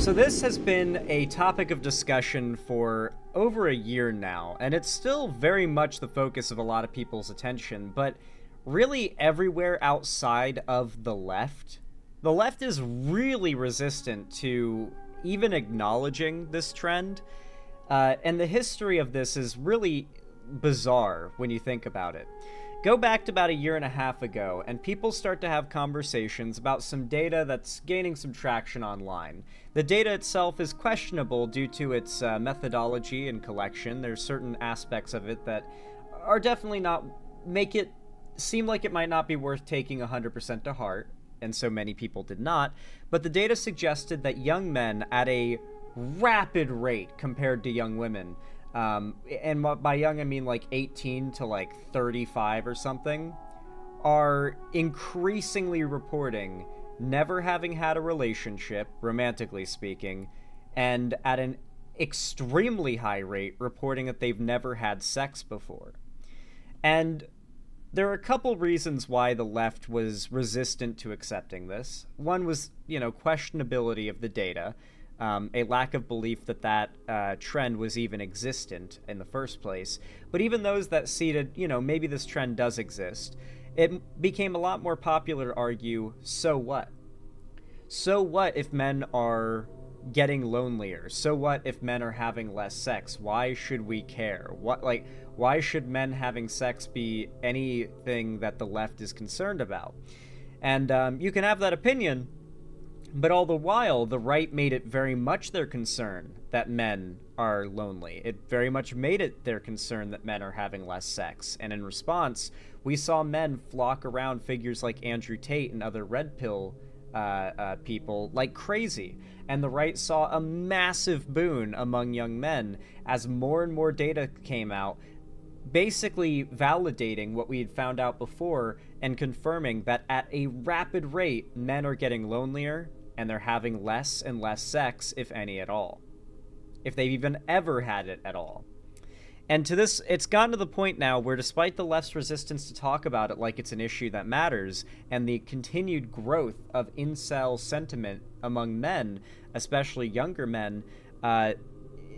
So this has been a topic of discussion for over a year now, and it's still very much the focus of a lot of people's attention, but really everywhere outside of the left is really resistant to even acknowledging this trend, and the history of this is really bizarre when you think about it. Go back to about a year and a half ago, and people start to have conversations about some data that's gaining some traction online. The data itself is questionable due to its methodology and collection. There's certain aspects of it that are definitely not make it seem like it might not be worth taking 100% to heart, and so many people did not. But the data suggested that young men at a rapid rate compared to young women, and by young I mean like 18 to like 35 or something, are increasingly reporting never having had a relationship, romantically speaking, and at an extremely high rate reporting that they've never had sex before. And there are a couple reasons why the left was resistant to accepting this. One was, questionability of the data. A lack of belief that trend was even existent in the first place. But even those that seeded, maybe this trend does exist, it became a lot more popular to argue, so what? So what if men are getting lonelier? So what if men are having less sex? Why should we care? Why should men having sex be anything that the left is concerned about? And you can have that opinion, but all the while, the right made it very much their concern that men are lonely. It very much made it their concern that men are having less sex. And in response, we saw men flock around figures like Andrew Tate and other red pill people like crazy. And the right saw a massive boon among young men as more and more data came out, basically validating what we had found out before and confirming that at a rapid rate, men are getting lonelier and they're having less and less sex, if any at all. If they've even ever had it at all. And to this, it's gotten to the point now where despite the left's resistance to talk about it like it's an issue that matters, and the continued growth of incel sentiment among men, especially younger men,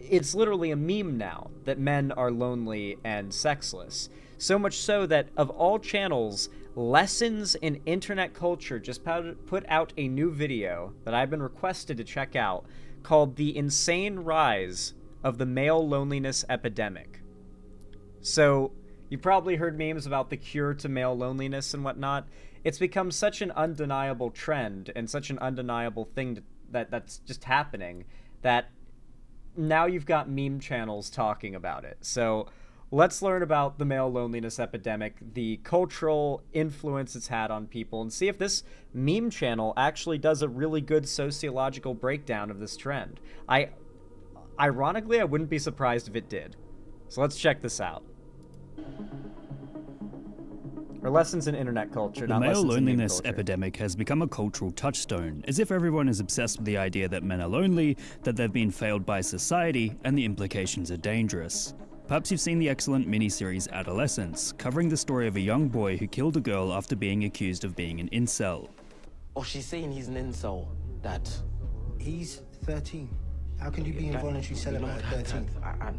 it's literally a meme now that men are lonely and sexless. So much so that of all channels, Lessons in Internet Culture just put out a new video that I've been requested to check out called The Insane Rise of the Male Loneliness Epidemic. So, you probably heard memes about the cure to male loneliness and whatnot. It's become such an undeniable trend and such an undeniable thing that's just happening that now you've got meme channels talking about it. So let's learn about the male loneliness epidemic, the cultural influence it's had on people, and see if this meme channel actually does a really good sociological breakdown of this trend. Ironically, I wouldn't be surprised if it did. So let's check this out. Or lessons in internet culture, the not male lessons in meme loneliness culture. epidemic has become a cultural touchstone, as if everyone is obsessed with the idea that men are lonely, that they've been failed by society, and the implications are dangerous. Perhaps you've seen the excellent miniseries Adolescence, covering the story of a young boy who killed a girl after being accused of being an incel. Oh, she's saying he's an incel, Dad. He's 13. How can you be involuntary celibate at 13?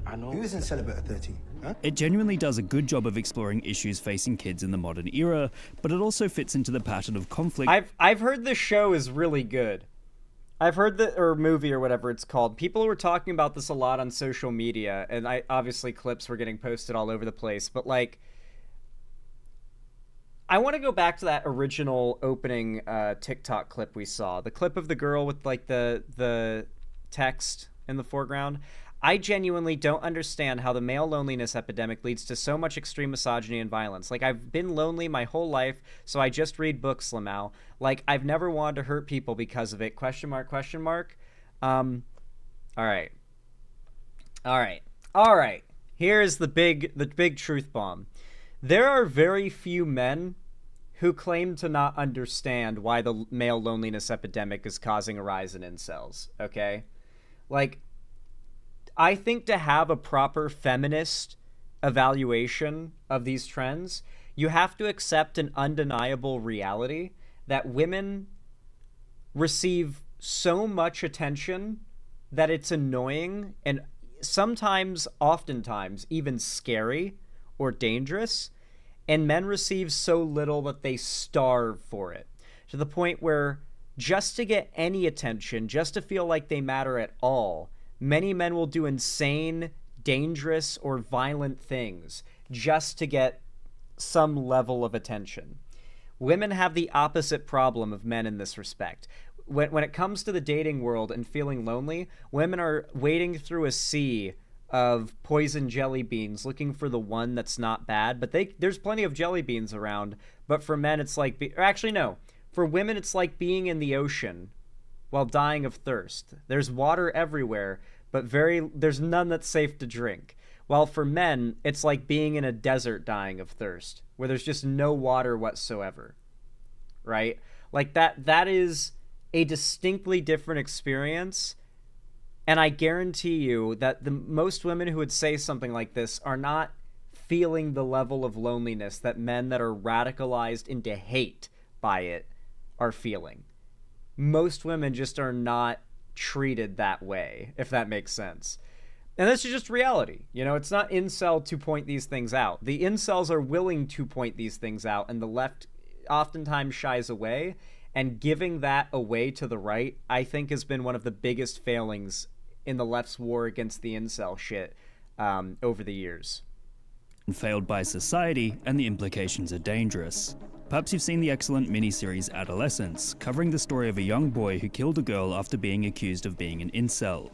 I know. Who isn't celibate at 13? Huh? It genuinely does a good job of exploring issues facing kids in the modern era, but it also fits into the pattern of conflict. I've heard this show is really good. I've heard or movie or whatever it's called. People were talking about this a lot on social media, and obviously clips were getting posted all over the place, but like, I want to go back to that original opening TikTok clip we saw. The clip of the girl with like the text in the foreground. I genuinely don't understand how the male loneliness epidemic leads to so much extreme misogyny and violence. Like, I've been lonely my whole life, so I just read books, Lamau. Like, I've never wanted to hurt people because of it. Question mark, question mark. All right. Here's the big truth bomb. There are very few men who claim to not understand why the male loneliness epidemic is causing a rise in incels, okay? Like, I think to have a proper feminist evaluation of these trends, you have to accept an undeniable reality that women receive so much attention that it's annoying and sometimes, oftentimes, even scary or dangerous. And men receive so little that they starve for it, to the point where just to get any attention, just to feel like they matter at all, many men will do insane, dangerous, or violent things just to get some level of attention. Women have the opposite problem of men in this respect. When it comes to the dating world and feeling lonely, women are wading through a sea of poison jelly beans looking for the one that's not bad, but there's plenty of jelly beans around. But for men, it's like, actually no, for women it's like being in the ocean while dying of thirst. There's water everywhere, but there's none that's safe to drink. While for men, it's like being in a desert dying of thirst, where there's just no water whatsoever, right? Like that is a distinctly different experience. And I guarantee you that the most women who would say something like this are not feeling the level of loneliness that men that are radicalized into hate by it are feeling. Most women just are not treated that way, if that makes sense. And this is just reality. You know, it's not incel to point these things out. The incels are willing to point these things out, and the left oftentimes shies away. And giving that away to the right, I think, has been one of the biggest failings in the left's war against the incel shit over the years. Failed by society, and the implications are dangerous. Perhaps you've seen the excellent miniseries Adolescence, covering the story of a young boy who killed a girl after being accused of being an incel.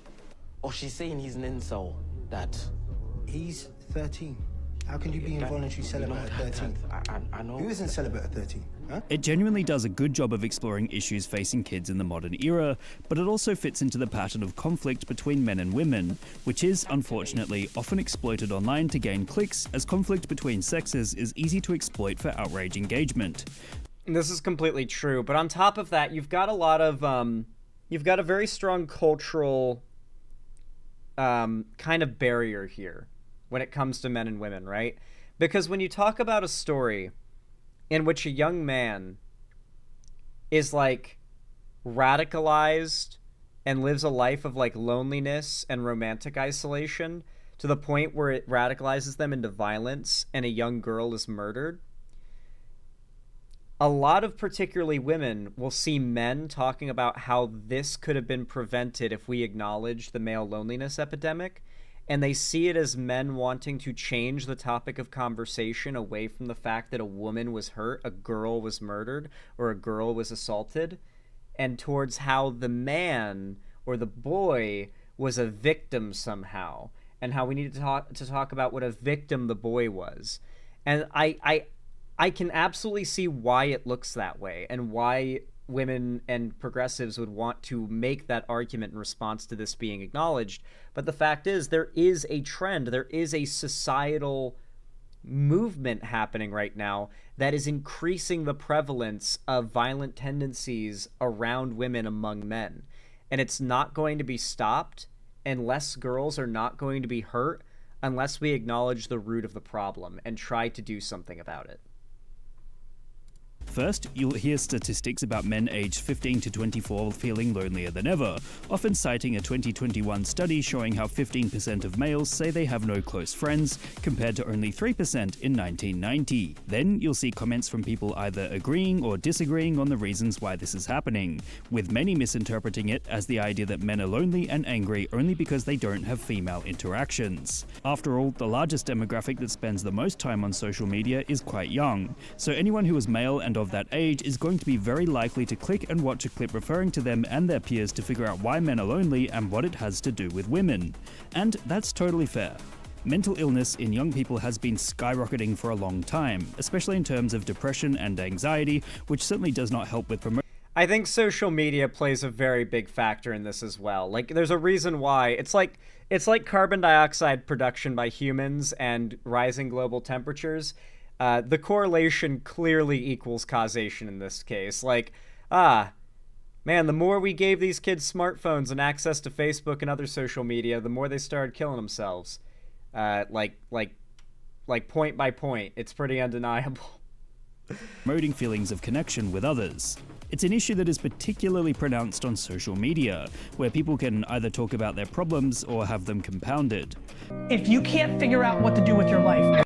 Oh, she's saying he's an incel, Dad. He's 13. How can you be involuntary celibate at 13? I know. Who isn't celibate at 13? Huh? It genuinely does a good job of exploring issues facing kids in the modern era, but it also fits into the pattern of conflict between men and women, which is, unfortunately, often exploited online to gain clicks, as conflict between sexes is easy to exploit for outrage engagement. This is completely true, but on top of that, you've got a very strong cultural kind of barrier here when it comes to men and women, right? Because when you talk about a story in which a young man is like radicalized and lives a life of like loneliness and romantic isolation to the point where it radicalizes them into violence and a young girl is murdered, a lot of particularly women will see men talking about how this could have been prevented if we acknowledged the male loneliness epidemic. And they see it as men wanting to change the topic of conversation away from the fact that a woman was hurt, a girl was murdered, or a girl was assaulted, and towards how the man or the boy was a victim somehow, and how we needed to talk about what a victim the boy was. And I can absolutely see why it looks that way, and why women and progressives would want to make that argument in response to this being acknowledged. But the fact is, there is a trend, there is a societal movement happening right now that is increasing the prevalence of violent tendencies around women among men. And it's not going to be stopped unless girls are not going to be hurt, unless we acknowledge the root of the problem and try to do something about it. First, you'll hear statistics about men aged 15 to 24 feeling lonelier than ever, often citing a 2021 study showing how 15% of males say they have no close friends, compared to only 3% in 1990. Then you'll see comments from people either agreeing or disagreeing on the reasons why this is happening, with many misinterpreting it as the idea that men are lonely and angry only because they don't have female interactions. After all, the largest demographic that spends the most time on social media is quite young, so anyone who is male and of that age is going to be very likely to click and watch a clip referring to them and their peers to figure out why men are lonely and what it has to do with women. And that's totally fair. Mental illness in young people has been skyrocketing for a long time, especially in terms of depression and anxiety, which certainly does not help with promoting. I think social media plays a very big factor in this as well. Like, there's a reason why. It's like carbon dioxide production by humans and rising global temperatures. The correlation clearly equals causation in this case. Like, man, the more we gave these kids smartphones and access to Facebook and other social media, the more they started killing themselves. Like point by point. It's pretty undeniable. Promoting feelings of connection with others. It's an issue that is particularly pronounced on social media, where people can either talk about their problems or have them compounded. If you can't figure out what to do with your life,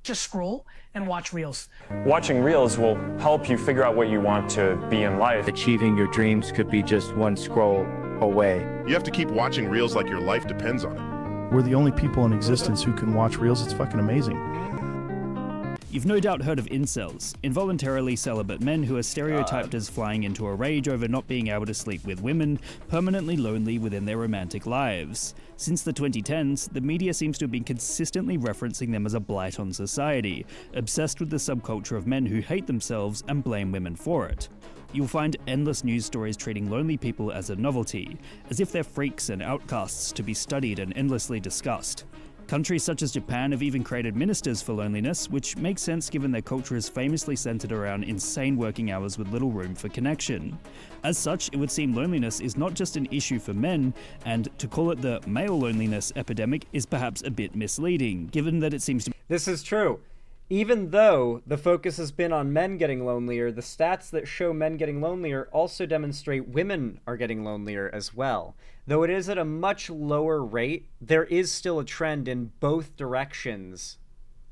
just scroll and watch reels. Watching reels will help you figure out what you want to be in life. Achieving your dreams could be just one scroll away. You have to keep watching reels like your life depends on it. We're the only people in existence who can watch reels. It's fucking amazing. You've no doubt heard of incels, involuntarily celibate men who are stereotyped as flying into a rage over not being able to sleep with women, permanently lonely within their romantic lives. Since the 2010s, the media seems to have been consistently referencing them as a blight on society, obsessed with the subculture of men who hate themselves and blame women for it. You'll find endless news stories treating lonely people as a novelty, as if they're freaks and outcasts to be studied and endlessly discussed. Countries such as Japan have even created ministers for loneliness, which makes sense given their culture is famously centered around insane working hours with little room for connection. As such, it would seem loneliness is not just an issue for men, and to call it the male loneliness epidemic is perhaps a bit misleading, given that it seems to be. This is true. Even though the focus has been on men getting lonelier, the stats that show men getting lonelier also demonstrate women are getting lonelier as well. Though it is at a much lower rate, there is still a trend in both directions,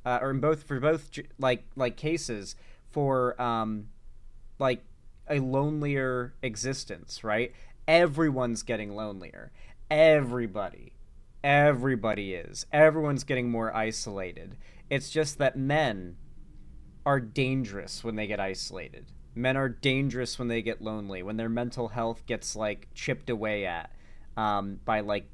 or in both cases for like a lonelier existence, right? Everyone's getting lonelier. Everybody is. Everyone's getting more isolated. It's just that men are dangerous when they get isolated. Men are dangerous when they get lonely, when their mental health gets like chipped away at by like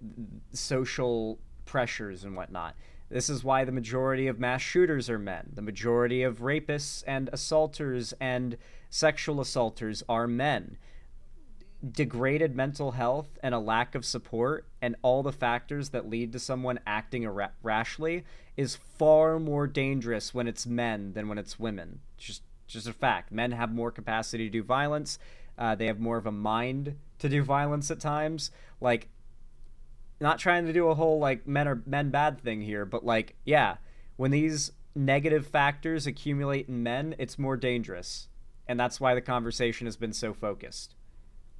social pressures and whatnot. This is why the majority of mass shooters are men. The majority of rapists and assaulters and sexual assaulters are men. Degraded mental health and a lack of support and all the factors that lead to someone acting rashly is far more dangerous when it's men than when it's women. Just a fact. Men have more capacity to do violence. They have more of a mind to do violence at times. Like, not trying to do a whole like men bad thing here, but like, yeah, when these negative factors accumulate in men, it's more dangerous. And that's why the conversation has been so focused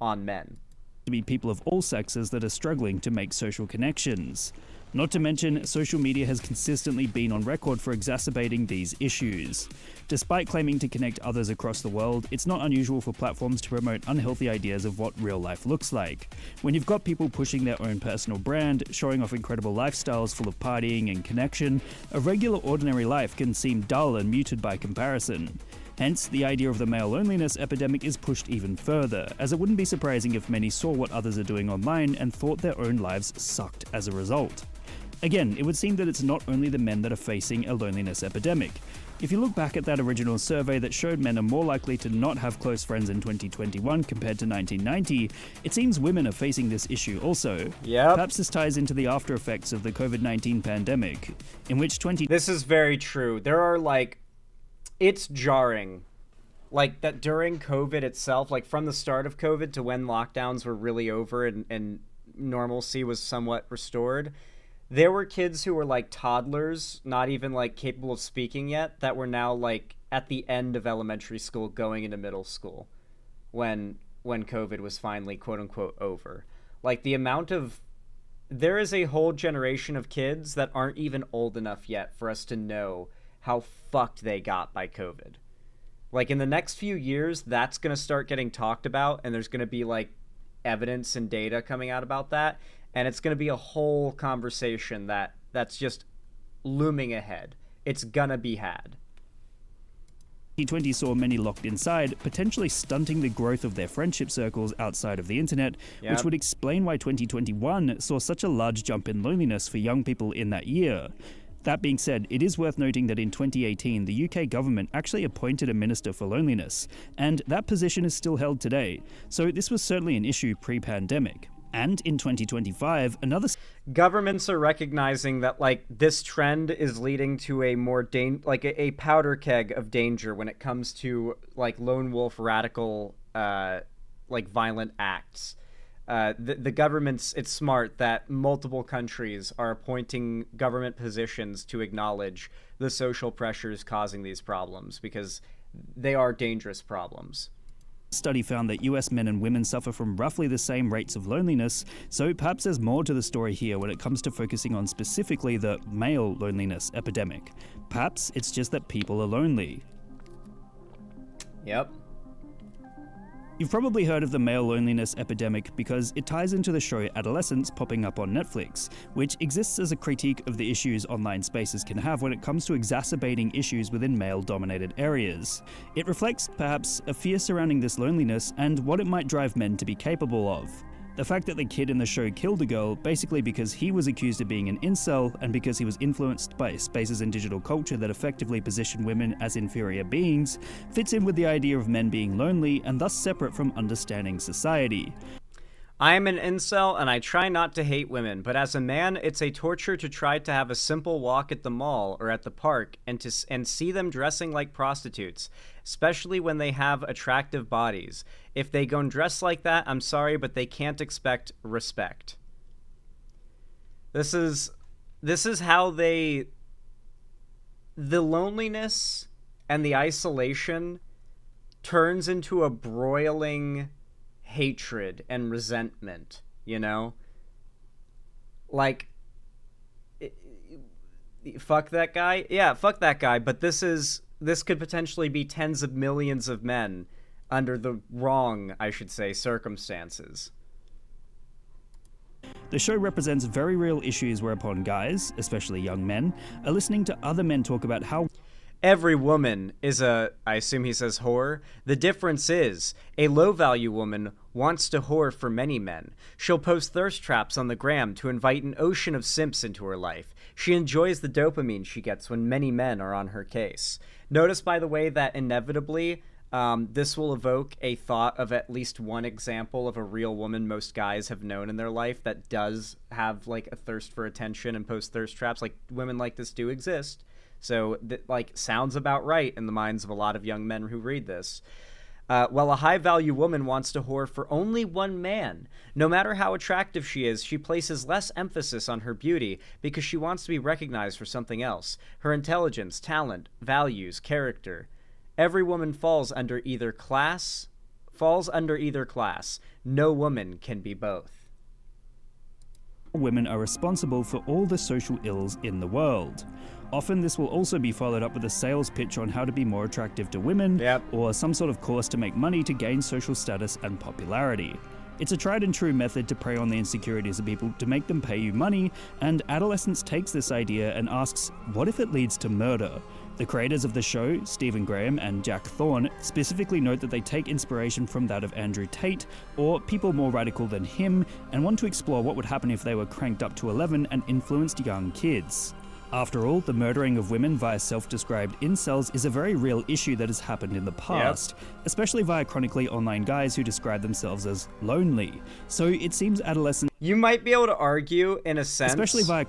on men. To be people of all sexes that are struggling to make social connections. Not to mention, social media has consistently been on record for exacerbating these issues. Despite claiming to connect others across the world, it's not unusual for platforms to promote unhealthy ideas of what real life looks like. When you've got people pushing their own personal brand, showing off incredible lifestyles full of partying and connection, a regular ordinary life can seem dull and muted by comparison. Hence, the idea of the male loneliness epidemic is pushed even further, as it wouldn't be surprising if many saw what others are doing online and thought their own lives sucked as a result. Again, it would seem that it's not only the men that are facing a loneliness epidemic. If you look back at that original survey that showed men are more likely to not have close friends in 2021 compared to 1990, it seems women are facing this issue also. Yep. Perhaps this ties into the after effects of the COVID-19 pandemic, in which This is very true. There are like, it's jarring. Like that during COVID itself, like from the start of COVID to when lockdowns were really over and normalcy was somewhat restored, there were kids who were like toddlers, not even like capable of speaking yet, that were now like at the end of elementary school going into middle school when COVID was finally quote unquote over. Like the amount of, there is a whole generation of kids that aren't even old enough yet for us to know how fucked they got by COVID. Like in the next few years, that's going to start getting talked about, and there's going to be like evidence and data coming out about that. And it's going to be a whole conversation that's just looming ahead. It's going to be had. 2020 saw many locked inside, potentially stunting the growth of their friendship circles outside of the internet, which would explain why 2021 saw such a large jump in loneliness for young people in that year. That being said, it is worth noting that in 2018, the UK government actually appointed a minister for loneliness, and that position is still held today, so this was certainly an issue pre-pandemic. And in 2025, governments are recognizing that like this trend is leading to a more a powder keg of danger when it comes to like lone wolf radical like violent acts. The government's, it's smart that multiple countries are appointing government positions to acknowledge the social pressures causing these problems, because they are dangerous problems. Study found that US men and women suffer from roughly the same rates of loneliness, so perhaps there's more to the story here when it comes to focusing on specifically the male loneliness epidemic. Perhaps it's just that people are lonely. Yep. You've probably heard of the male loneliness epidemic because it ties into the show Adolescence popping up on Netflix, which exists as a critique of the issues online spaces can have when it comes to exacerbating issues within male-dominated areas. It reflects, perhaps, a fear surrounding this loneliness and what it might drive men to be capable of. The fact that the kid in the show killed a girl basically because he was accused of being an incel and because he was influenced by spaces in digital culture that effectively position women as inferior beings fits in with the idea of men being lonely and thus separate from understanding society. I'm an incel and I try not to hate women, but as a man, it's a torture to try to have a simple walk at the mall or at the park and see them dressing like prostitutes, especially when they have attractive bodies. If they go and dress like that, I'm sorry, but they can't expect respect. This is how the loneliness and the isolation turns into a broiling hatred and resentment, you know? Like, fuck that guy? Yeah, fuck that guy, but this could potentially be tens of millions of men under the wrong, I should say, circumstances. The show represents very real issues whereupon guys, especially young men, are listening to other men talk about how every woman is a, I assume he says whore. The difference is, a low-value woman wants to whore for many men. She'll post thirst traps on the gram to invite an ocean of simps into her life. She enjoys the dopamine she gets when many men are on her case. Notice, by the way, that inevitably, this will evoke a thought of at least one example of a real woman most guys have known in their life that does have, like, a thirst for attention and post thirst traps. Like, women like this do exist. So, sounds about right in the minds of a lot of young men who read this. While a high-value woman wants to whore for only one man, no matter how attractive she is, she places less emphasis on her beauty because she wants to be recognized for something else. Her intelligence, talent, values, character. Every woman falls under either class. No woman can be both. Women are responsible for all the social ills in the world. Often this will also be followed up with a sales pitch on how to be more attractive to women, or some sort of course to make money to gain social status and popularity. It's a tried and true method to prey on the insecurities of people to make them pay you money, and Adolescence takes this idea and asks, what if it leads to murder? The creators of the show, Stephen Graham and Jack Thorne, specifically note that they take inspiration from that of Andrew Tate, or people more radical than him, and want to explore what would happen if they were cranked up to 11 and influenced young kids. After all, the murdering of women via self-described incels is a very real issue that has happened in the past, especially via chronically online guys who describe themselves as lonely. So it seems Adolescence... You might be able to argue, in a sense... Especially via...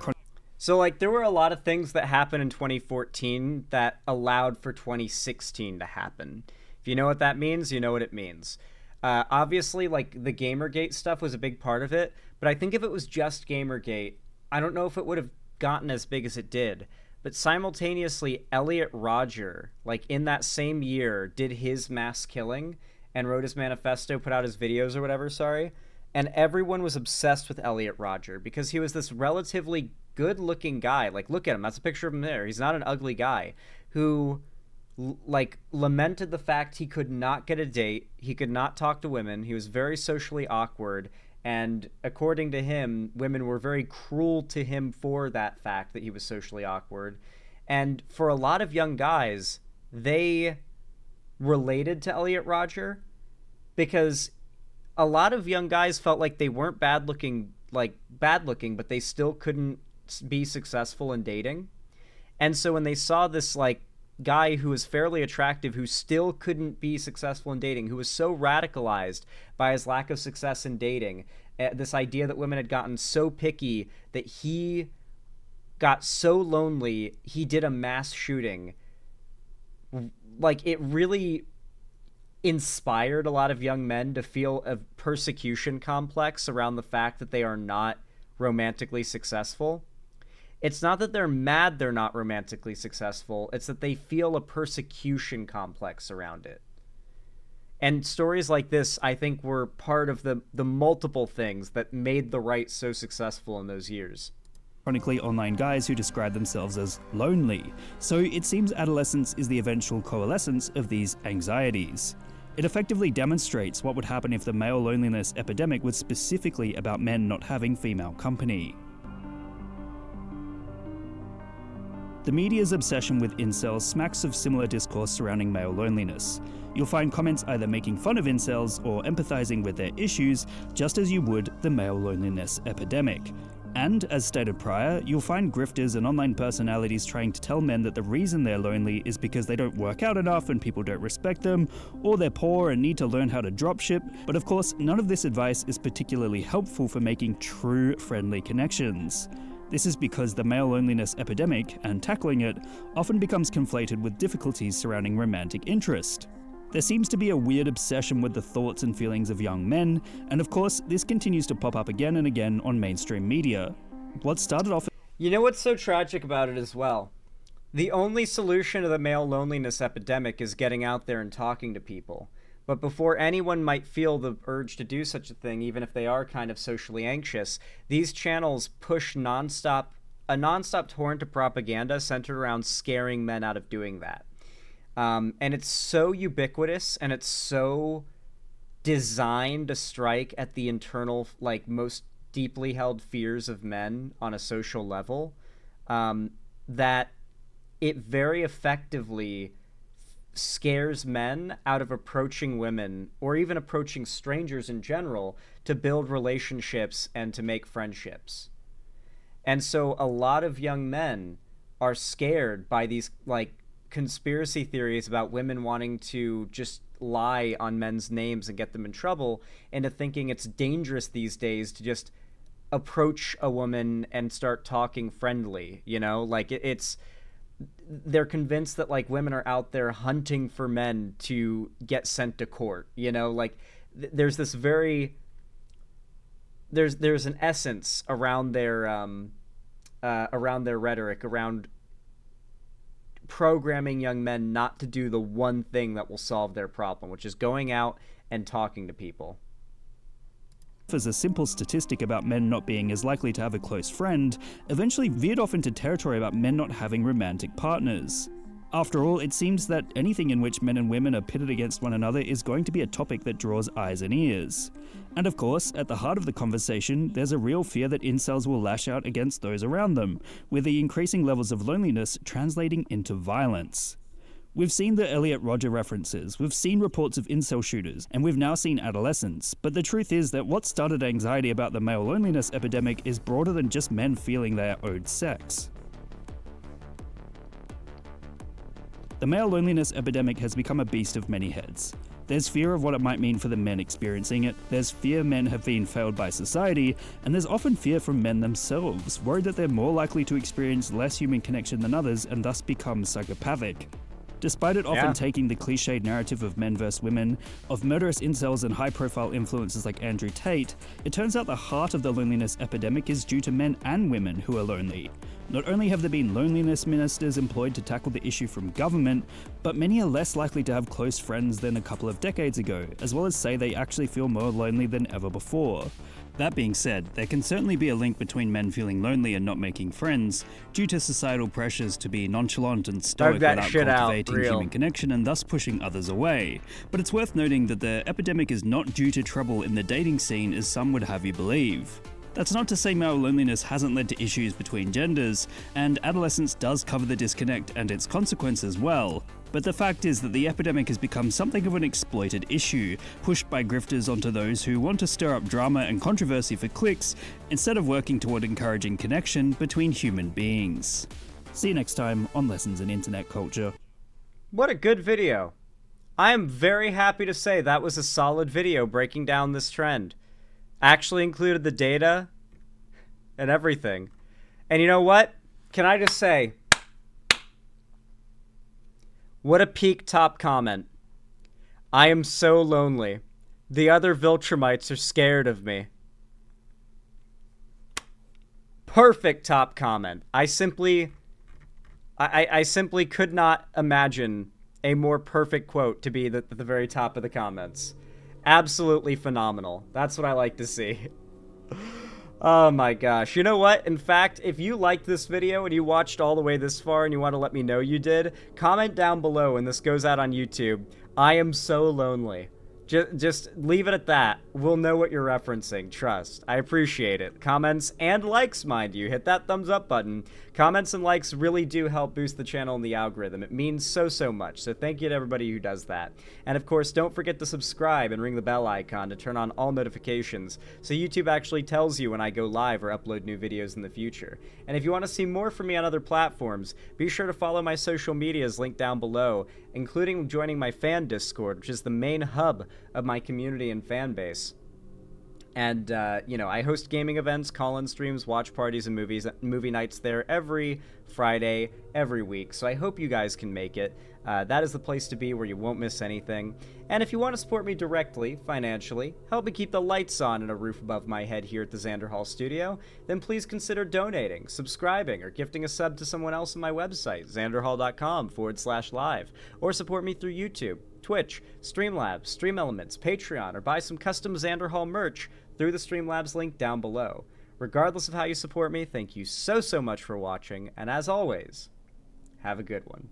So, like, there were a lot of things that happened in 2014 that allowed for 2016 to happen. If you know what that means, you know what it means. Obviously, like, the Gamergate stuff was a big part of it, but I think if it was just Gamergate, I don't know if it would have gotten as big as it did. But simultaneously, Elliot Rodger, like, in that same year, did his mass killing and wrote his manifesto, put out his videos or whatever, and everyone was obsessed with Elliot Rodger because he was this relatively good-looking guy. Like, look at him. That's a picture of him there. He's not an ugly guy who, like, lamented the fact he could not get a date. He could not talk to women. He was very socially awkward. And according to him, women were very cruel to him for that fact that he was socially awkward. And for a lot of young guys, they related to Elliot Rodger because a lot of young guys felt like they weren't bad looking, but they still couldn't be successful in dating. And so when they saw this, like, guy who was fairly attractive who still couldn't be successful in dating, who was so radicalized by his lack of success in dating, this idea that women had gotten so picky that he got so lonely he did a mass shooting. Like, it really inspired a lot of young men to feel a persecution complex around the fact that they are not romantically successful. It's not that they're mad they're not romantically successful, it's that they feel a persecution complex around it. And stories like this, I think, were part of the multiple things that made the right so successful in those years. Chronically online guys who describe themselves as lonely. So it seems adolescence is the eventual coalescence of these anxieties. It effectively demonstrates what would happen if the male loneliness epidemic was specifically about men not having female company. The media's obsession with incels smacks of similar discourse surrounding male loneliness. You'll find comments either making fun of incels or empathizing with their issues, just as you would the male loneliness epidemic. And, as stated prior, you'll find grifters and online personalities trying to tell men that the reason they're lonely is because they don't work out enough and people don't respect them, or they're poor and need to learn how to dropship. But of course, none of this advice is particularly helpful for making true friendly connections. This is because the male loneliness epidemic, and tackling it, often becomes conflated with difficulties surrounding romantic interest. There seems to be a weird obsession with the thoughts and feelings of young men, and of course, this continues to pop up again and again on mainstream media. What started off... You know what's so tragic about it as well? The only solution to the male loneliness epidemic is getting out there and talking to people. But before anyone might feel the urge to do such a thing, even if they are kind of socially anxious, these channels push a nonstop torrent of propaganda centered around scaring men out of doing that. And it's so ubiquitous, and it's so designed to strike at the internal, like, most deeply held fears of men on a social level, that it very effectively scares men out of approaching women, or even approaching strangers in general, to build relationships and to make friendships. And so a lot of young men are scared by these, like, conspiracy theories about women wanting to just lie on men's names and get them in trouble, into thinking it's dangerous these days to just approach a woman and start talking friendly, you know? Like, they're convinced that, like, women are out there hunting for men to get sent to court, you know? Like, there's this very... There's an essence around their rhetoric, around programming young men not to do the one thing that will solve their problem, which is going out and talking to people. As a simple statistic about men not being as likely to have a close friend, eventually veered off into territory about men not having romantic partners. After all, it seems that anything in which men and women are pitted against one another is going to be a topic that draws eyes and ears. And of course, at the heart of the conversation, there's a real fear that incels will lash out against those around them, with the increasing levels of loneliness translating into violence. We've seen the Elliot Rodger references, we've seen reports of incel shooters, and we've now seen adolescents, but the truth is that what started anxiety about the male loneliness epidemic is broader than just men feeling they are owed sex. The male loneliness epidemic has become a beast of many heads. There's fear of what it might mean for the men experiencing it, there's fear men have been failed by society, and there's often fear from men themselves, worried that they're more likely to experience less human connection than others and thus become psychopathic. Despite it often taking the cliched narrative of men versus women, of murderous incels and high-profile influencers like Andrew Tate, it turns out the heart of the loneliness epidemic is due to men and women who are lonely. Not only have there been loneliness ministers employed to tackle the issue from government, but many are less likely to have close friends than a couple of decades ago, as well as say they actually feel more lonely than ever before. That being said, there can certainly be a link between men feeling lonely and not making friends, due to societal pressures to be nonchalant and stoic without cultivating human connection and thus pushing others away. But it's worth noting that the epidemic is not due to trouble in the dating scene as some would have you believe. That's not to say male loneliness hasn't led to issues between genders, and adolescence does cover the disconnect and its consequences well. But the fact is that the epidemic has become something of an exploited issue, pushed by grifters onto those who want to stir up drama and controversy for clicks, instead of working toward encouraging connection between human beings. See you next time on Lessons in Internet Culture. What a good video. I am very happy to say that was a solid video breaking down this trend. Actually included the data and everything. And you know what? Can I just say, what a peak top comment. I am so lonely. The other Viltrumites are scared of me. Perfect top comment. I simply could not imagine a more perfect quote to be at the very top of the comments. Absolutely phenomenal. That's what I like to see. Oh my gosh. You know what? In fact, if you liked this video and you watched all the way this far and you want to let me know you did, comment down below when this goes out on YouTube. I am so lonely. Just leave it at that. We'll know what you're referencing. Trust. I appreciate it. Comments and likes, mind you. Hit that thumbs up button. Comments and likes really do help boost the channel and the algorithm. It means so much. So thank you to everybody who does that. And of course, don't forget to subscribe and ring the bell icon to turn on all notifications so YouTube actually tells you when I go live or upload new videos in the future. And if you want to see more from me on other platforms, be sure to follow my social medias linked down below, including joining my fan Discord, which is the main hub of my community and fan base. And, you know, I host gaming events, call-in streams, watch parties, and movie nights there every Friday, every week. So I hope you guys can make it. That is the place to be where you won't miss anything. And if you want to support me directly, financially, help me keep the lights on and a roof above my head here at the Xander Hall Studio, then please consider donating, subscribing, or gifting a sub to someone else on my website, xanderhall.com/live, or support me through YouTube, Twitch, Streamlabs, Stream Elements, Patreon, or buy some custom Xander Hall merch through the Streamlabs link down below. Regardless of how you support me, thank you so much for watching, and as always, have a good one.